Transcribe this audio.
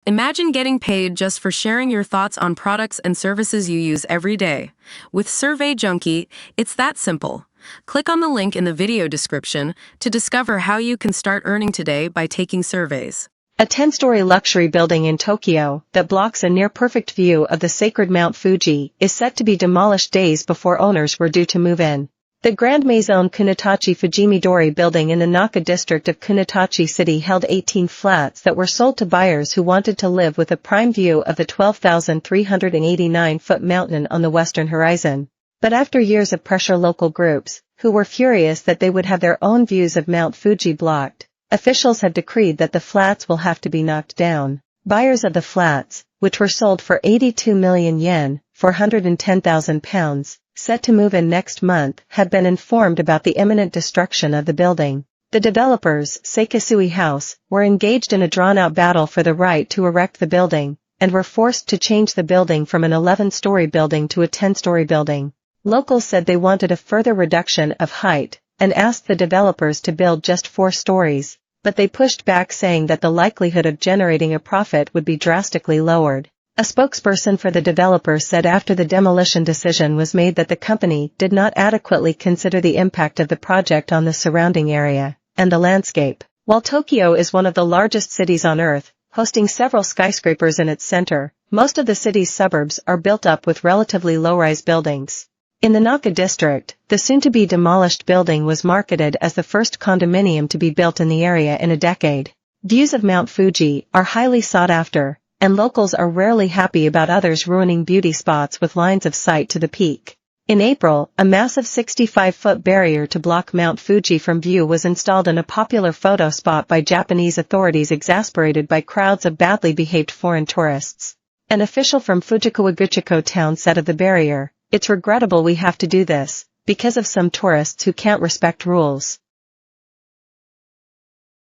Imagine getting paid just for sharing your thoughts on products and services you use every day. With Survey Junkie, it's that simple. Click on the link in the video description to discover how you can start earning today by taking surveys. A 10-story luxury building in Tokyo that blocks a near-perfect view of the sacred Mount Fuji is set to be demolished days before owners were due to move in. The Grand Maison Kunitachi Fujimidori building in the Naka district of Kunitachi City held 18 flats that were sold to buyers who wanted to live with a prime view of the 12,389-foot mountain on the western horizon. But after years of pressure, local groups, who were furious that they would have their own views of Mount Fuji blocked, officials have decreed that the flats will have to be knocked down. Buyers of the flats, which were sold for 82 million yen, £410,000, set to move in next month, had been informed about the imminent destruction of the building. The developers, Seikisui House, were engaged in a drawn-out battle for the right to erect the building, and were forced to change the building from an 11-story building to a 10-story building. Locals said they wanted a further reduction of height, and asked the developers to build just 4 stories, but they pushed back, saying that the likelihood of generating a profit would be drastically lowered. A spokesperson for the developers said after the demolition decision was made that the company did not adequately consider the impact of the project on the surrounding area and the landscape. While Tokyo is one of the largest cities on Earth, hosting several skyscrapers in its center, most of the city's suburbs are built up with relatively low-rise buildings. In the Naka district, the soon-to-be demolished building was marketed as the first condominium to be built in the area in a decade. Views of Mount Fuji are highly sought after, and locals are rarely happy about others ruining beauty spots with lines of sight to the peak. In April, a massive 65-foot barrier to block Mount Fuji from view was installed in a popular photo spot by Japanese authorities, exasperated by crowds of badly behaved foreign tourists. An official from Fujikawaguchiko town said of the barrier, "It's regrettable we have to do this, because of some tourists who can't respect rules."